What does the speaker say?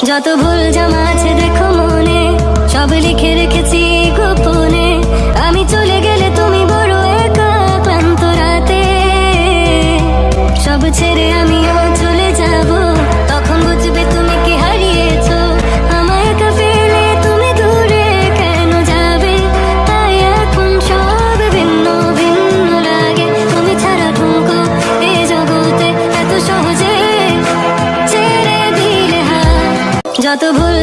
যত ভুল জামা আছে দেখো মনে, সব লিখে রেখেছি গোপনে। আমি চলে গেলে তুমি বড় একা ক্লান্ত রাতে, সব ছেড়ে আমিও চলে যাব, তখন বুঝবে তুমি কি হারিয়েছো। আমায় একা ফেলে তুমি দূরে কেন যাবে, তাই এখন সব ভিন্ন ভিন্ন লাগে। তুমি ছাড়া ঠুমকো এ জগতে এত সহজে ছেড়ে দিলে হাত। যত ভুল